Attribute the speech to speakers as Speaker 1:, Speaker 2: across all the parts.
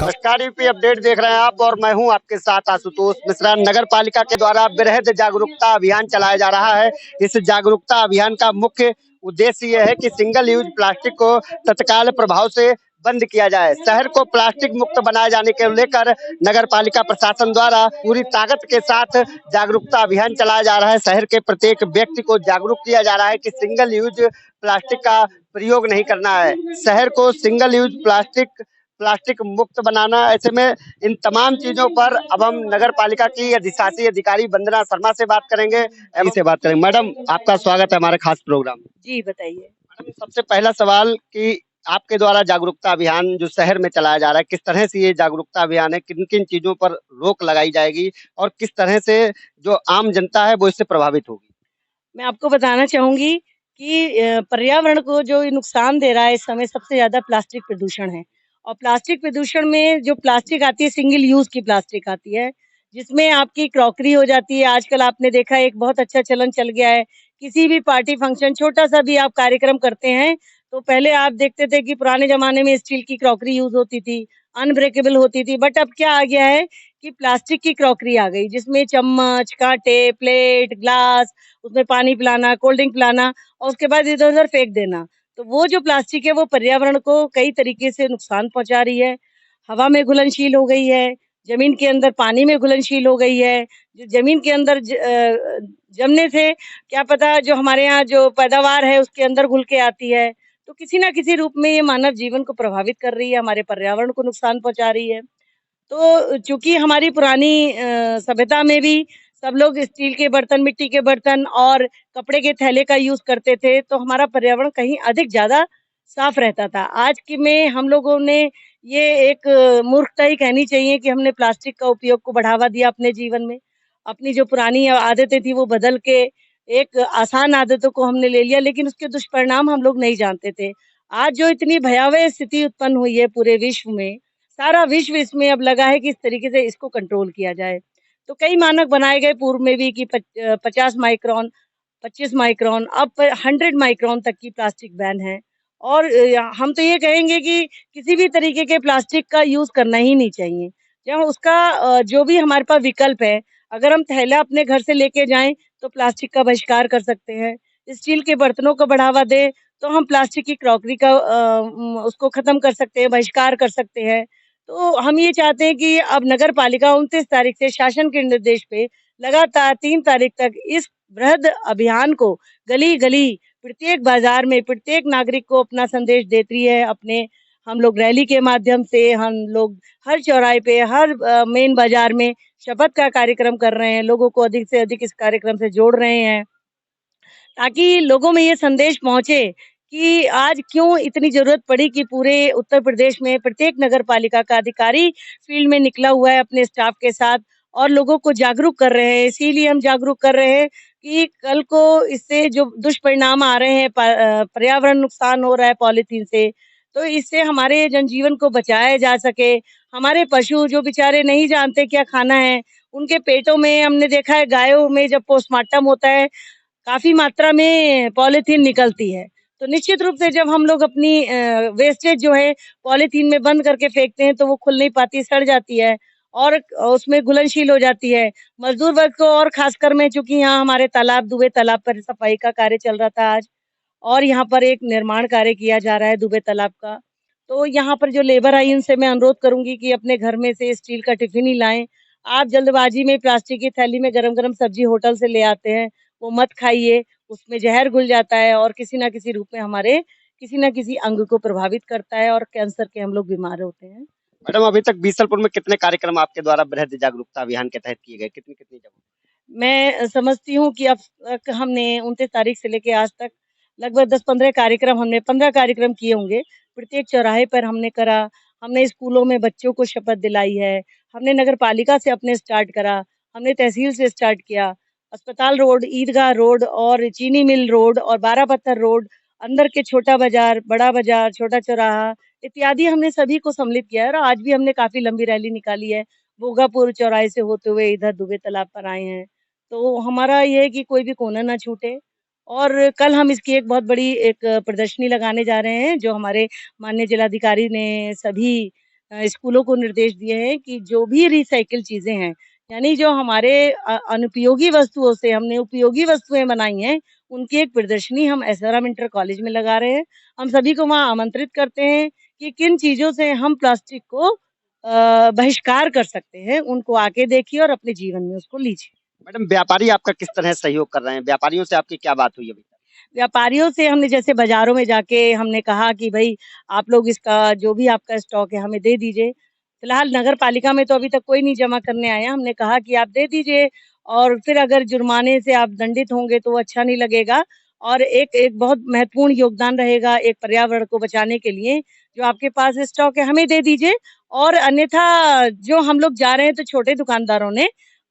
Speaker 1: नमस्कार, UP update देख रहे हैं आप और मैं हूं आपके साथ आशुतोष मिश्रा। नगर पालिका के द्वारा वृहद जागरूकता अभियान चलाया जा रहा है। इस जागरूकता अभियान का मुख्य उद्देश्य यह है कि सिंगल यूज प्लास्टिक को तत्काल प्रभाव से बंद किया जाए। शहर को प्लास्टिक मुक्त बनाए जाने के लेकर नगर पालिका प्रशासन द्वारा पूरी ताकत के साथ जागरूकता अभियान चलाया जा रहा है। शहर के प्रत्येक व्यक्ति को जागरूक किया जा रहा है कि सिंगल यूज प्लास्टिक का प्रयोग नहीं करना है। शहर को सिंगल यूज प्लास्टिक मुक्त बनाना। ऐसे में इन तमाम चीजों पर अब हम नगर पालिका की अधिशासी अधिकारी वंदना शर्मा से बात करेंगे। मैडम, आपका स्वागत है हमारे खास प्रोग्राम में।
Speaker 2: जी बताइए।
Speaker 1: मैडम, सबसे पहला सवाल कि आपके द्वारा जागरूकता अभियान जो शहर में चलाया जा रहा है, किस तरह से ये जागरूकता अभियान है, किन किन चीजों पर रोक लगाई जाएगी और किस तरह से जो आम जनता है वो इससे प्रभावित होगी?
Speaker 2: मैं आपको बताना चाहूंगी कि पर्यावरण को जो नुकसान दे रहा है इस समय सबसे ज्यादा प्लास्टिक प्रदूषण है। और प्लास्टिक प्रदूषण में जो प्लास्टिक आती है, सिंगल यूज की प्लास्टिक आती है, जिसमें आपकी क्रॉकरी हो जाती है। आजकल आपने देखा एक बहुत अच्छा चलन चल गया है, किसी भी पार्टी फंक्शन छोटा सा भी आप कार्यक्रम करते हैं तो पहले आप देखते थे कि पुराने जमाने में स्टील की क्रॉकरी यूज होती थी, अनब्रेकेबल होती थी, बट अब क्या आ गया है कि प्लास्टिक की क्रॉकरी आ गई, जिसमें चम्मच, कांटे, प्लेट, ग्लास, उसमें पानी पिलाना, कोल्ड ड्रिंक पिलाना और उसके बाद इधर-उधर फेंक देना। तो वो जो प्लास्टिक है वो पर्यावरण को कई तरीके से नुकसान पहुँचा रही है। हवा में घुलनशील हो गई है, ज़मीन के अंदर पानी में घुलनशील हो गई है। जो ज़मीन के अंदर जमने से क्या पता जो हमारे यहाँ जो पैदावार है उसके अंदर घुल के आती है। तो किसी न किसी रूप में ये मानव जीवन को प्रभावित कर रही है, हमारे पर्यावरण को नुकसान पहुँचा रही है। तो चूँकि हमारी पुरानी सभ्यता में भी सब लोग स्टील के बर्तन, मिट्टी के बर्तन और कपड़े के थैले का यूज़ करते थे, तो हमारा पर्यावरण कहीं अधिक ज़्यादा साफ रहता था। आज के में हम लोगों ने ये एक मूर्खता ही कहनी चाहिए कि हमने प्लास्टिक का उपयोग को बढ़ावा दिया अपने जीवन में। अपनी जो पुरानी आदतें थी वो बदल के एक आसान आदतों को हमने ले लिया, लेकिन उसके दुष्परिणाम हम लोग नहीं जानते थे। आज जो इतनी भयावह स्थिति उत्पन्न हुई है पूरे विश्व में, सारा विश्व इसमें अब लगा है कि इस तरीके से इसको कंट्रोल किया जाए। तो कई मानक बनाए गए पूर्व में भी कि 50 माइक्रोन, 25 माइक्रोन, अब 100 माइक्रोन तक की प्लास्टिक बैन है। और हम तो ये कहेंगे कि किसी भी तरीके के प्लास्टिक का यूज़ करना ही नहीं चाहिए। जब उसका जो भी हमारे पास विकल्प है, अगर हम थैला अपने घर से लेके जाएँ, तो प्लास्टिक का बहिष्कार कर सकते हैं। स्टील के बर्तनों को बढ़ावा दें, तो हम प्लास्टिक की क्रॉकरी का उसको खत्म कर सकते हैं, बहिष्कार कर सकते हैं। तो हम ये चाहते हैं कि अब नगर पालिका 29 तारीख से शासन के निर्देश पे लगातार 3 तारीख तक इस वृहद अभियान को गली-गली, प्रत्येक बाजार में, प्रत्येक नागरिक को अपना संदेश देती है। अपने हम लोग रैली के माध्यम से, हम लोग हर चौराहे पे, हर मेन बाजार में शपथ का कार्यक्रम कर रहे हैं, लोगों को अधिक से अधिक इस कार्यक्रम से जोड़ रहे हैं। ताकि लोगों में ये संदेश पहुंचे कि आज क्यों इतनी जरूरत पड़ी कि पूरे उत्तर प्रदेश में प्रत्येक नगर पालिका का अधिकारी फील्ड में निकला हुआ है अपने स्टाफ के साथ और लोगों को जागरूक कर रहे हैं। इसीलिए हम जागरूक कर रहे हैं कि कल को इससे जो दुष्परिणाम आ रहे हैं, पर्यावरण नुकसान हो रहा है पॉलीथीन से, तो इससे हमारे जनजीवन को बचाया जा सके। हमारे पशु जो बेचारे नहीं जानते क्या खाना है, उनके पेटों में हमने देखा है गायों में जब पोस्टमार्टम होता है काफ़ी मात्रा में पॉलीथीन निकलती है। तो निश्चित रूप से जब हम लोग अपनी वेस्टेज जो है पॉलीथीन में बंद करके फेंकते हैं तो वो खुल नहीं पाती, सड़ जाती है और उसमें घुलनशील हो जाती है। मज़दूर वर्ग को और ख़ासकर में चूँकि यहाँ हमारे तालाब दुबे तालाब पर सफाई का कार्य चल रहा था आज और यहाँ पर एक निर्माण कार्य किया जा रहा है दुबे तालाब का। तो यहाँ पर जो लेबर आई उनसे मैं अनुरोध करूँगी कि अपने घर में से स्टील का टिफ़िन ही लाएँ। आप जल्दबाज़ी में प्लास्टिक की थैली में गरम-गरम सब्ज़ी होटल से ले आते हैं, वो मत खाइए, उसमें ज़हर घुल जाता है और किसी न किसी रूप में हमारे किसी न किसी अंग को प्रभावित करता है और कैंसर के हम लोग बीमार होते हैं।
Speaker 1: मैडम, अभी तक बीसलपुर में कितने कार्यक्रम आपके द्वारा वृहद जागरूकता अभियान के तहत किए गए? कितनी-कितनी जगह?
Speaker 2: मैं समझती हूँ कि अब तक हमने 29 तारीख से लेके आज तक लगभग 10-15 कार्यक्रम हमने 15 कार्यक्रम किए होंगे। प्रत्येक चौराहे पर हमने करा, हमने स्कूलों में बच्चों को शपथ दिलाई है, हमने नगर पालिका से अपने स्टार्ट करा, हमने तहसील से स्टार्ट किया। अस्पताल रोड, ईदगाह रोड और चीनी मिल रोड और 12 पत्थर रोड, अंदर के छोटा बाज़ार, बड़ा बाज़ार, छोटा चौराहा इत्यादि हमने सभी को सम्मिलित किया है और आज भी हमने काफ़ी लंबी रैली निकाली है। भोगापुर चौराहे से होते हुए इधर दुबे तालाब पर आए हैं। तो हमारा ये है कि कोई भी कोना ना छूटे और कल हम इसकी एक बहुत बड़ी एक प्रदर्शनी लगाने जा रहे हैं, जो हमारे माननीय जिलाधिकारी ने सभी स्कूलों को निर्देश दिए हैं कि जो भी रिसाइकिल चीजें हैं, यानी जो हमारे अनुपयोगी वस्तुओं से हमने उपयोगी वस्तुएं बनाई हैं, उनकी एक प्रदर्शनी हम एसआरएम इंटर कॉलेज में लगा रहे हैं। हम सभी को वहां आमंत्रित करते हैं कि किन चीजों से हम प्लास्टिक को बहिष्कार कर सकते हैं, उनको आके देखिए और अपने जीवन में उसको लीजिए।
Speaker 1: मैडम, व्यापारी आपका किस तरह सहयोग कर रहे हैं? व्यापारियों से आपकी क्या बात हुई अभी तक?
Speaker 2: व्यापारियों से हमने जैसे बाजारों में जाके हमने कहा कि भाई आप लोग इसका जो भी आपका स्टॉक है हमें दे दीजिए। फिलहाल नगर पालिका में तो अभी तक कोई नहीं जमा करने आया। हमने कहा कि आप दे दीजिए और फिर अगर जुर्माने से आप दंडित होंगे तो अच्छा नहीं लगेगा और एक एक बहुत महत्वपूर्ण योगदान रहेगा एक पर्यावरण को बचाने के लिए। जो आपके पास स्टॉक है हमें दे दीजिए और अन्यथा जो हम लोग जा रहे हैं तो छोटे दुकानदारों ने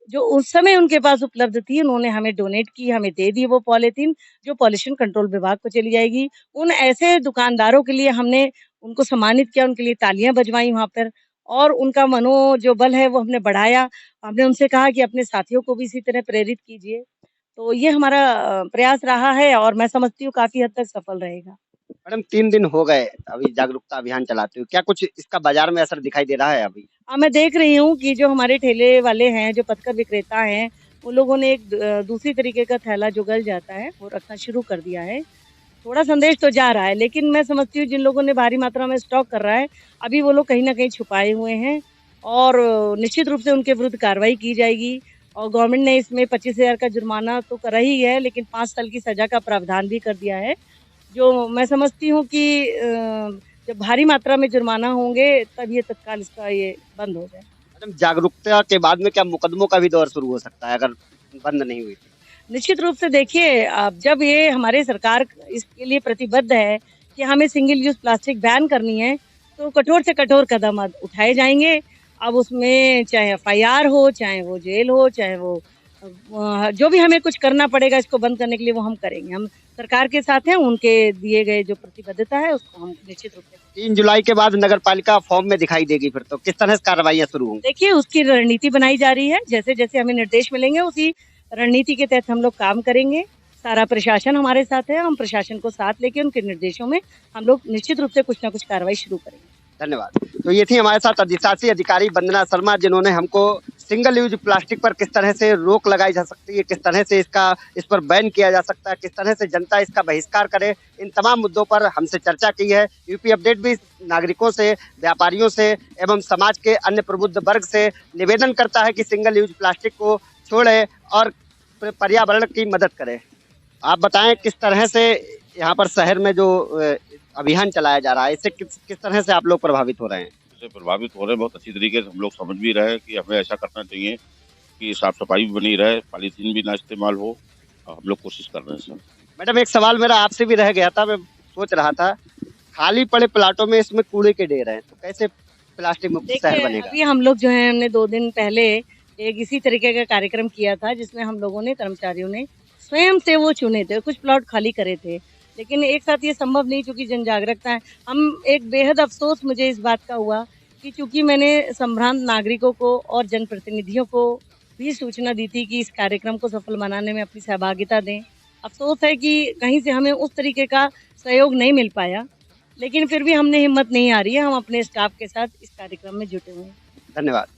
Speaker 2: जो उस समय उनके पास उपलब्ध थी उन्होंने हमें डोनेट की, हमें दे दी वो पॉलीथीन जो पॉल्यूशन कंट्रोल विभाग को चली जाएगी। उन ऐसे दुकानदारों के लिए हमने उनको सम्मानित किया, उनके लिए तालियां बजवाई वहां पर और उनका मनो जो बल है वो हमने बढ़ाया। हमने उनसे कहा कि अपने साथियों को भी इसी तरह प्रेरित कीजिए। तो ये हमारा प्रयास रहा है और मैं समझती हूँ काफी हद तक सफल रहेगा।
Speaker 1: मैडम, 3 दिन हो गए अभी जागरूकता अभियान चलाते हुए, क्या कुछ इसका बाजार में असर दिखाई दे रहा है अभी?
Speaker 2: मैं देख रही हूँ कि जो हमारे ठेले वाले हैं, जो पथकर विक्रेता हैं, वो लोगों ने एक दूसरी तरीके का थैला जो गल जाता है, वो रखना शुरू कर दिया है। थोड़ा संदेश तो जा रहा है, लेकिन मैं समझती हूँ जिन लोगों ने भारी मात्रा में स्टॉक कर रहा है, अभी वो लोग कहीं न कहीं छुपाए हुए हैं और निश्चित रूप से उनके विरुद्ध कार्रवाई की जाएगी और गवर्नमेंट ने इसमें 25,000 का जुर्माना तो करा ही है, लेकिन 5 साल की सज़ा का प्रावधान भी कर दिया है, जो मैं समझती हूँ कि जब भारी मात्रा में जुर्माना होंगे, तब ये तत्काल इसका ये बंद हो जाए।
Speaker 1: मैडम, जागरूकता के बाद में क्या मुकदमों का भी दौर शुरू हो सकता है अगर बंद नहीं हुई?
Speaker 2: निश्चित रूप से देखिए, अब जब ये हमारी सरकार इसके लिए प्रतिबद्ध है कि हमें सिंगल यूज़ प्लास्टिक बैन करनी है, तो कठोर से कठोर कदम अब उठाए जाएँगे। अब उसमें चाहे एफआईआर हो, चाहे वो जेल हो, चाहे वो जो भी हमें कुछ करना पड़ेगा इसको बंद करने के लिए वो हम करेंगे। हम सरकार के साथ हैं, उनके दिए गए जो प्रतिबद्धता है उसको हम निश्चित रूप से
Speaker 1: 3 जुलाई के बाद नगर पालिका फॉर्म में दिखाई देगी फिर तो किस तरह से कार्रवाइयाँ शुरू होंगी?
Speaker 2: देखिए उसकी रणनीति बनाई जा रही है। जैसे-जैसे हमें निर्देश मिलेंगे उसी रणनीति के तहत हम लोग काम करेंगे। सारा प्रशासन हमारे साथ है। हम प्रशासन को साथ लेके उनके निर्देशों में हम लोग निश्चित रूप से कुछ न कुछ कार्रवाई शुरू करेंगे।
Speaker 1: धन्यवाद। तो ये थी हमारे साथ अधिशासी अधिकारी वंदना शर्मा, जिन्होंने हमको सिंगल यूज प्लास्टिक पर किस तरह से रोक लगाई जा सकती है, किस तरह से इस पर बैन किया जा सकता है, किस तरह से जनता इसका बहिष्कार करे, इन तमाम मुद्दों पर हमसे चर्चा की है। यूपी अपडेट भी नागरिकों से, व्यापारियों से एवं समाज के अन्य प्रबुद्ध वर्ग से निवेदन करता है कि सिंगल यूज प्लास्टिक को छोड़े और पर्यावरण की मदद करे। आप बताएं किस तरह से यहाँ पर शहर में जो अभियान चलाया जा रहा है, इससे किस तरह से आप लोग प्रभावित हो रहे हैं?
Speaker 3: से प्रभावित हो रहे हैं, बहुत अच्छी तरीके से हम लोग समझ भी रहे हैं कि हमें ऐसा करना चाहिए कि साफ सफाई भी बनी रहे, पॉलीथीन भी ना इस्तेमाल हो। हम लोग कोशिश कर रहे हैं सर।
Speaker 1: मैडम, एक सवाल मेरा आपसे भी रह गया था, मैं सोच रहा था, खाली पड़े प्लाटों में इसमें कूड़े के ढेर हैं, तो कैसे प्लास्टिक मुक्त शहर
Speaker 2: देखिए,
Speaker 1: बनेगा?
Speaker 2: अभी हम लोग जो है हमने 2 दिन पहले एक इसी तरीके का कार्यक्रम किया था जिसमें हम लोगों ने कर्मचारियों ने स्वयं से वो चुने थे, कुछ प्लॉट खाली करे थे। लेकिन एक साथ ये संभव नहीं चूँकि जन जागरूकता है। हम एक बेहद अफ़सोस मुझे इस बात का हुआ कि चूँकि मैंने संभ्रांत नागरिकों को और जनप्रतिनिधियों को भी सूचना दी थी कि इस कार्यक्रम को सफल बनाने में अपनी सहभागिता दें। अफ़सोस है कि कहीं से हमें उस तरीके का सहयोग नहीं मिल पाया। लेकिन फिर भी हमने हिम्मत नहीं हारी है, हम अपने स्टाफ के साथ इस कार्यक्रम में जुटे हुए हैं।
Speaker 1: धन्यवाद।